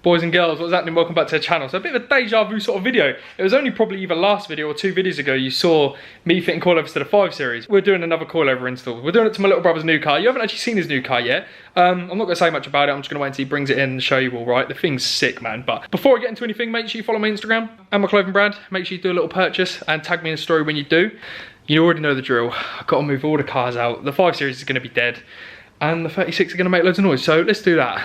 Boys and girls, what's happening? Welcome back to the channel. So a bit of a deja vu sort of video. It was only probably either last video or 2 videos ago you saw me fitting coilovers to the 5 Series. We're doing another coilover install. We're doing it to my little brother's new car. You haven't actually seen his new car yet. I'm not going to say much about it. I'm just going to wait until he brings it in and show you all right. The thing's sick, man. But before I get into anything, make sure you follow my Instagram and my clothing brand. Make sure you do a little purchase and tag me in a story when you do. You already know the drill. I've got to move all the cars out. The 5 Series is going to be dead. And the 36 are going to make loads of noise. So let's do that.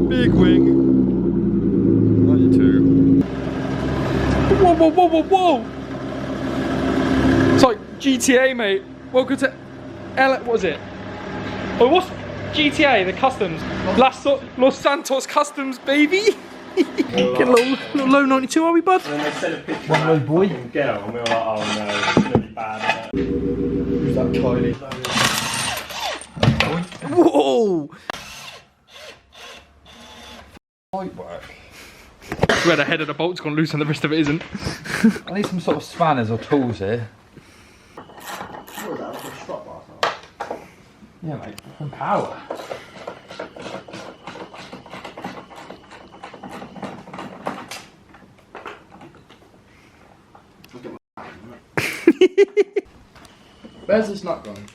Big wing. 92. Whoa, whoa, whoa, whoa, whoa! It's like GTA, mate. Welcome to what is it? Oh, what's GTA? The customs. Los Santos Customs, baby. Get a little low 92, are we, bud? And then they sent a picture one low boy. Girl, and we were like, oh no, it's gonna be bad. Who's that Kylie? Whoa! Might work. Where the head of the bolt's gone loose and the rest of it isn't. I need some sort of spanners or tools here. What was that? Like a strop bar? Yeah, mate. From power. Where's this nut gone?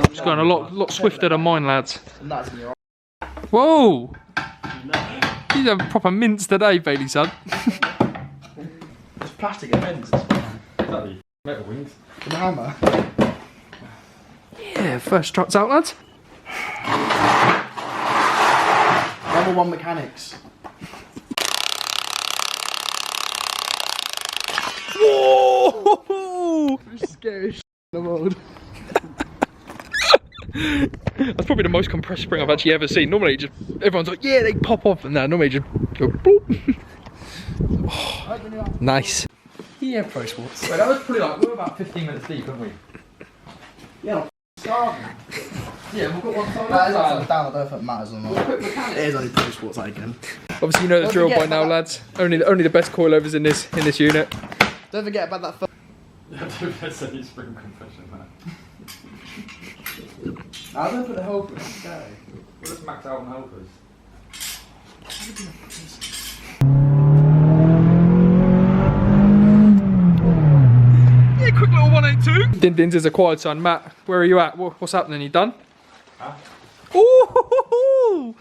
It's going a lot swifter than mine, lads. Nuts in your eye. Whoa! He's a proper mince today, Bailey son. It's plastic ends. Bloody metal wings. With a hammer. Yeah, first struts out, lads. Number 1 mechanics. Whoa! It's scary shit in the world. That's probably the most compressed spring I've actually ever seen. Normally, just everyone's like, yeah, they pop off, and now normally just go boop. Oh, nice. Yeah, Pro Sports. Wait, that was pretty like, we were about 15 minutes deep, weren't we? Yeah, I'm starving. Yeah, we've got one side. That is upside down, I don't know if it matters or not. It is only Pro Sports again. Obviously, you know the drill by now, lads. Only the best coilovers in this unit. Don't forget about that first. That's a spring compression, man. I don't put the helpers. Okay. We'll just max out on helpers. Yeah, quick little 182. Din Din's is a quiet son. Matt, where are you at? What's happening? You done? Huh? Ooh!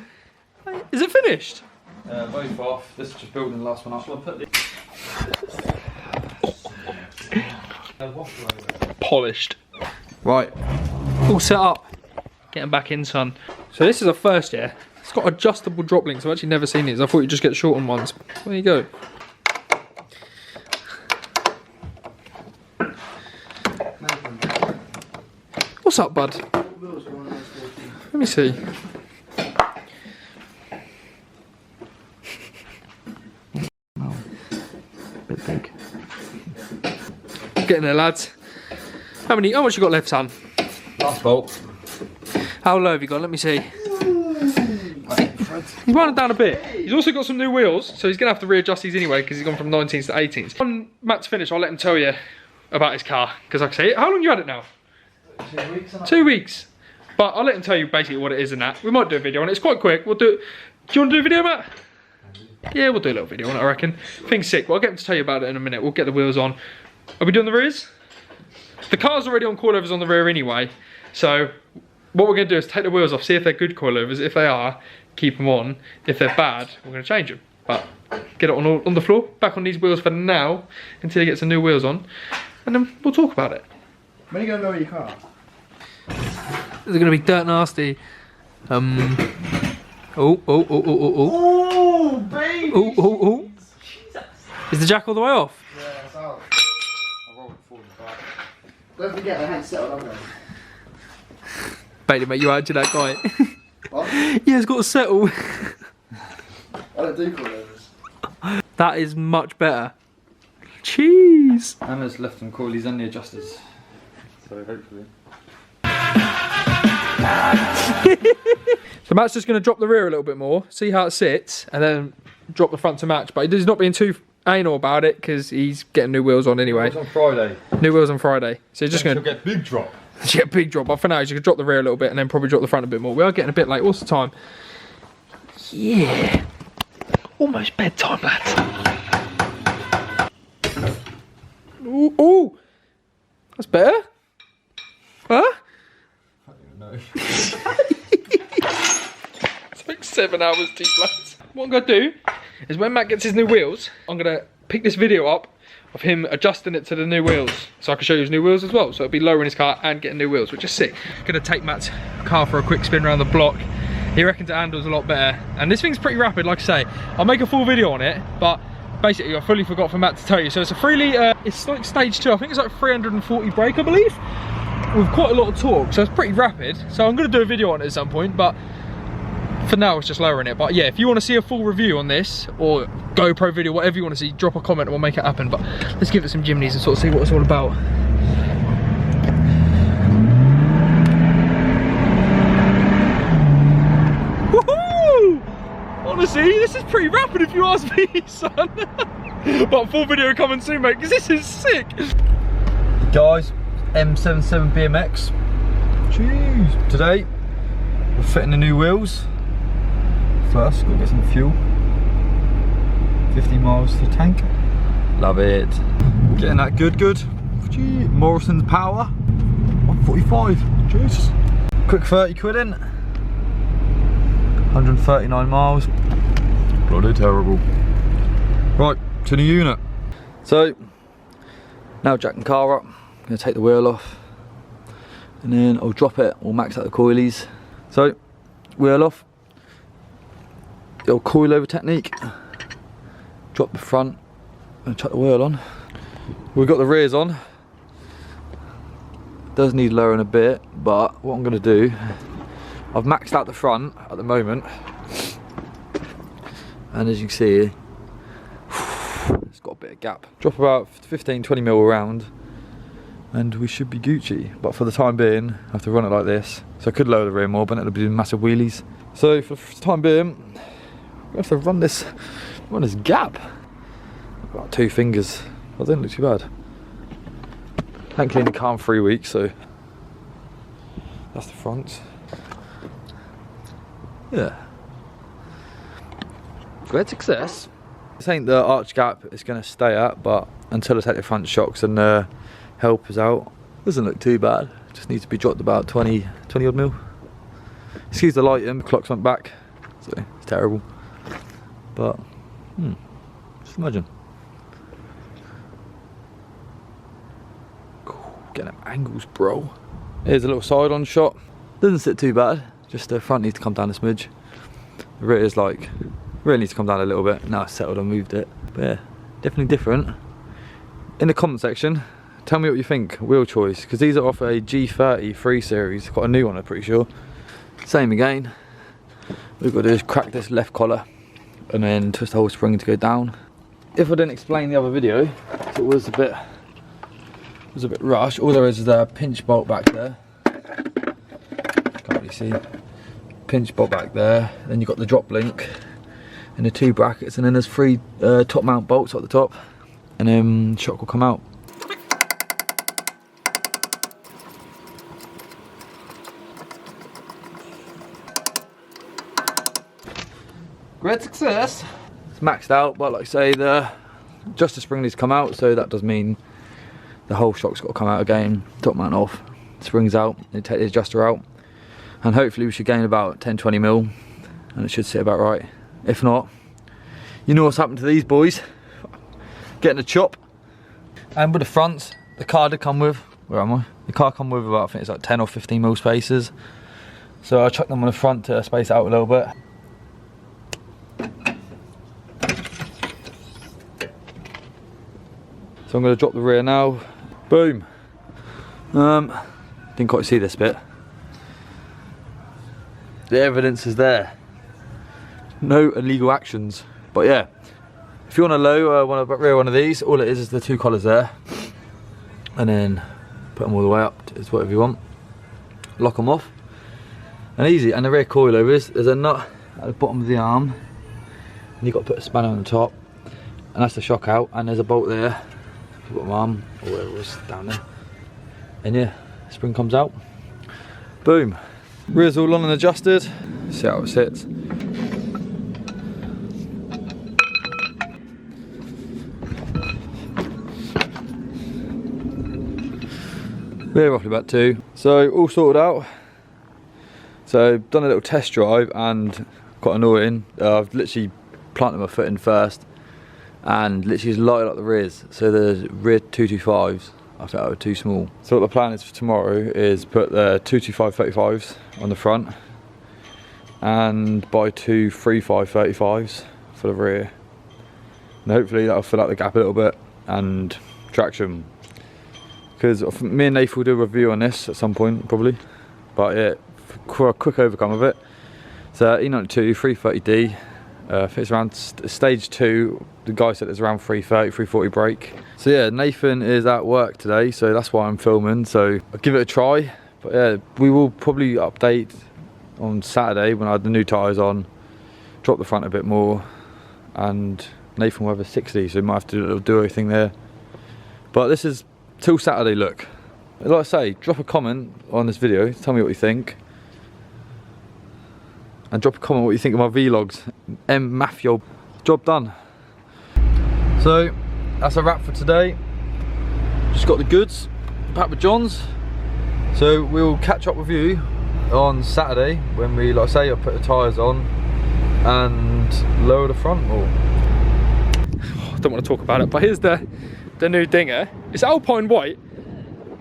Is it finished? Both off. This is just building the last one up. Shall I put this? Polished. Right. All set up. Getting back in, son. So this is a first, yeah. It's got adjustable drop links. I've actually never seen these. I thought you just get shortened ones. There you go. What's up, bud? Let me see. Bit big. Getting there, lads. How much you got left, son? Last bolt. How low have you got? Let me see. He's wound it down a bit. He's also got some new wheels, so he's going to have to readjust these anyway because he's gone from 19s to 18s. When Matt's finished, I'll let him tell you about his car. Because like I say, how long you had it now? 2 weeks. 2 weeks. But I'll let him tell you basically what it is and that. We might do a video on it. It's quite quick. We'll do. Do you want to do a video, Matt? Yeah, we'll do a little video on it, I reckon. Thing's sick. Well, I'll get him to tell you about it in a minute. We'll get the wheels on. Are we doing the rears? The car's already on coilovers on the rear anyway. So what we're going to do is take the wheels off, see if they're good coilovers. If they are, keep them on. If they're bad, we're going to change them. But get it on the floor, back on these wheels for now, until he gets some new wheels on. And then we'll talk about it. When are you going to lower your car? They're going to be dirt nasty. Oh, baby! Oh. Is the jack all the way off? Yeah, it's out. I rolled it forward and back. Don't forget, they hadn't settled, have they? Bailey, mate, you add to that guy. What? Yeah, it's got to settle. I don't do coilovers. That is much better. Cheese. Emma's left them coilies and the adjusters. So hopefully. So Matt's just going to drop the rear a little bit more, see how it sits, and then drop the front to match. But he's not being too anal about it because he's getting new wheels on anyway. New wheels on Friday. New wheels on Friday. So he's just going to get big drop. Yeah, big drop. But for now, he's going to drop the rear a little bit and then probably drop the front a bit more. We are getting a bit late. What's the time? Yeah. Almost bedtime, lads. Ooh, ooh. That's better. Huh? I don't even know. It's like 7 hours deep, lads. What I'm going to do is when Matt gets his new wheels, I'm going to pick this video up of him adjusting it to the new wheels so I can show you his new wheels as well. So it'll be lowering his car and getting new wheels, which is sick. Gonna take Matt's car for a quick spin around the block. He reckons it handles a lot better. And this thing's pretty rapid, like I say. I'll make a full video on it, but basically I fully forgot for Matt to tell you. So it's a freely, it's like stage 2. I think it's like 340 brake, I believe, with quite a lot of torque. So it's pretty rapid. So I'm gonna do a video on it at some point, but for now it's just lowering it. But yeah, if you want to see a full review on this or GoPro video, whatever you want to see, drop a comment and we'll make it happen. But let's give it some Jimneys and sort of see what it's all about. Woohoo! Honestly, this is pretty rapid if you ask me, son. But full video coming soon, mate, because this is sick. Guys, M77 BMX. Jeez. Today we're fitting the new wheels. First, gotta get some fuel. 50 miles to the tank. Love it. Getting that good. Gee, Morrison's power. 145. Jeez. Quick 30 quid in. 139 miles. Bloody terrible. Right, to the unit. So, now jacking the car up. I'm gonna take the wheel off. And then I'll drop it. We'll max out the coilies. So, wheel off. The old coilover technique. Drop the front and chuck the wheel on. We've got the rears on. Does need lowering a bit, but what I'm going to do, I've maxed out the front at the moment, and as you can see, it's got a bit of gap. Drop about 15-20 mil around, and we should be Gucci. But for the time being, I have to run it like this. So I could lower the rear more, but it'll be doing massive wheelies. So for the time being, we have to run this gap. About 2 fingers. That didn't look too bad. I haven't cleaned the car in 3 weeks, so that's the front. Yeah. Great success. This ain't the arch gap it's going to stay at, but until I take the front shocks and helpers out, doesn't look too bad. Just needs to be dropped about 20 odd mil. Excuse the lighting, the clocks went back, so it's terrible. But, just imagine. Getting them angles, bro. Here's a little side on shot. Doesn't sit too bad, just the front needs to come down a smidge. The rear is like, really needs to come down a little bit. Now it's settled, I moved it. But yeah, definitely different. In the comment section, tell me what you think, wheel choice, because these are off a G30 3 Series, quite a new one I'm pretty sure. Same again, we've got to just crack this left collar and then twist the whole spring to go down. If I didn't explain the other video, it was a bit rushed. All there is the pinch bolt back there. Can't really see. Pinch bolt back there. Then you've got the drop link and the 2 brackets, and then there's 3 top mount bolts at the top, and then shock will come out. Great success. It's maxed out, but like I say, the adjuster spring needs to come out, so that does mean the whole shock's got to come out again. Top mount off, springs out, then take the adjuster out, and hopefully we should gain about 10-20 mil, and it should sit about right. If not, you know what's happened to these boys. Getting a chop. And with the fronts, the car did come with, where am I? The car come with about, I think it's like 10 or 15 mil spacers. So I chucked them on the front to space out a little bit. So I'm going to drop the rear now. Boom. Didn't quite see this bit. The evidence is there. No illegal actions. But yeah, if you want to low rear one of these, all it is the 2 collars there, and then put them all the way up to whatever you want. Lock them off, and easy. And the rear coilovers, there's a nut at the bottom of the arm, and you've got to put a spanner on the top, and that's the shock out, and there's a bolt there, bottom arm, or whatever it was down there, and yeah, spring comes out, boom. Rear's all on and adjusted, see how it sits. We're roughly about 2. So all sorted out. So done a little test drive and quite annoying. I've literally planted my foot in first and literally just lighted up the rears. So the rear 225s, I thought they were too small. So what the plan is for tomorrow is put the 225 35s on the front and buy 2 35 35s for the rear. And hopefully that'll fill out the gap a little bit and traction. Because me and Nath will do a review on this at some point probably, but yeah, for a quick overcome of it. So E92 330D, I think it's around stage 2. The guy said it's around 330, 340 brake. So yeah, Nathan is at work today, so that's why I'm filming. So I'll give it a try. But yeah, we will probably update on Saturday when I had the new tyres on, drop the front a bit more, and Nathan will have a 60, so we might have to do a little duo thing there. But this is till Saturday look. Like I say, drop a comment on this video, tell me what you think. And drop a comment what you think of my vlogs. NATH.YOO. Job done. So, that's a wrap for today. Just got the goods, back with John's. So we'll catch up with you on Saturday when we, like I say, I'll put the tyres on and lower the front more. I don't want to talk about it, but here's the new dinger. It's Alpine white.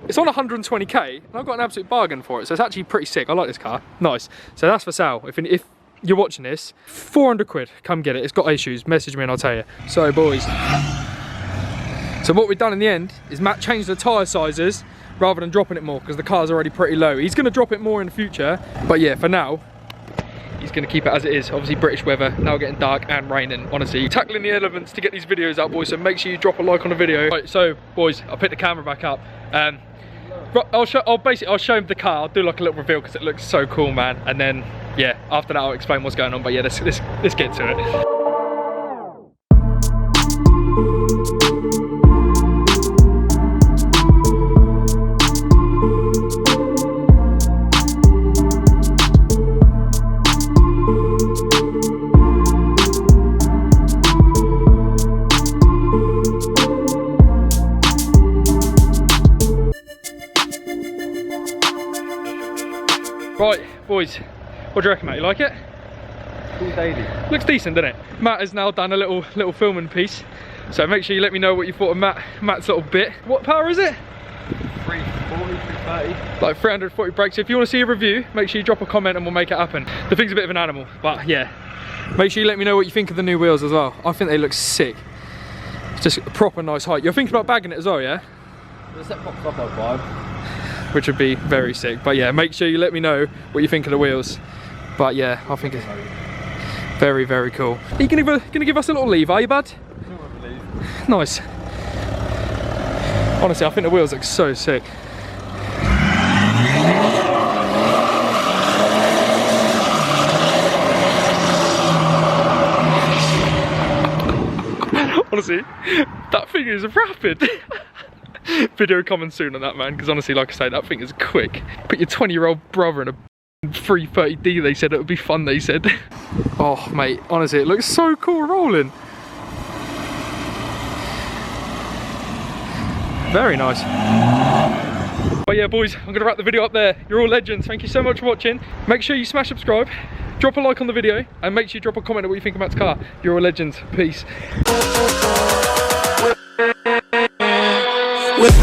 It's on 120k, and I've got an absolute bargain for it. So it's actually pretty sick. I like this car. Nice. So that's for sale. If you're watching this, 400 quid. Come get it. It's got issues. Message me and I'll tell you. So boys. So what we've done in the end is Matt changed the tyre sizes rather than dropping it more because the car's already pretty low. He's going to drop it more in the future, but yeah, for now, he's going to keep it as it is. Obviously British weather, now getting dark and raining, honestly. Tackling the elements to get these videos out, boys, so make sure you drop a like on the video. Right, so boys, I'll pick the camera back up. I'll show him the car. I'll do like a little reveal because it looks so cool, man. And then, yeah, after that I'll explain what's going on. But yeah, let's get to it. Right, boys, what do you reckon, mate? You like it? Looks decent, doesn't it? Matt has now done a little filming piece, so make sure you let me know what you thought of Matt's little bit. What power is it? 340, 330. Like 340 brakes. So if you want to see a review, make sure you drop a comment and we'll make it happen. The thing's a bit of an animal, but yeah. Make sure you let me know what you think of the new wheels as well. I think they look sick. It's just a proper nice height. You're thinking about bagging it as well, yeah? The set pops up like 5. Which would be very sick. But yeah, make sure you let me know what you think of the wheels. But yeah, I think it's very, very cool. Are you gonna give us a little leave, are you, bud? Nice. Honestly, I think the wheels look so sick. Honestly, that thing is rapid. Video coming soon on that, man, because honestly, like I say, that thing is quick. Put your 20-year-old brother in a 330D, they said it would be fun, they said. Oh, mate, honestly, it looks so cool rolling. Very nice. But yeah, boys, I'm going to wrap the video up there. You're all legends. Thank you so much for watching. Make sure you smash subscribe, drop a like on the video, and make sure you drop a comment on what you think about the car. You're all legends. Peace. With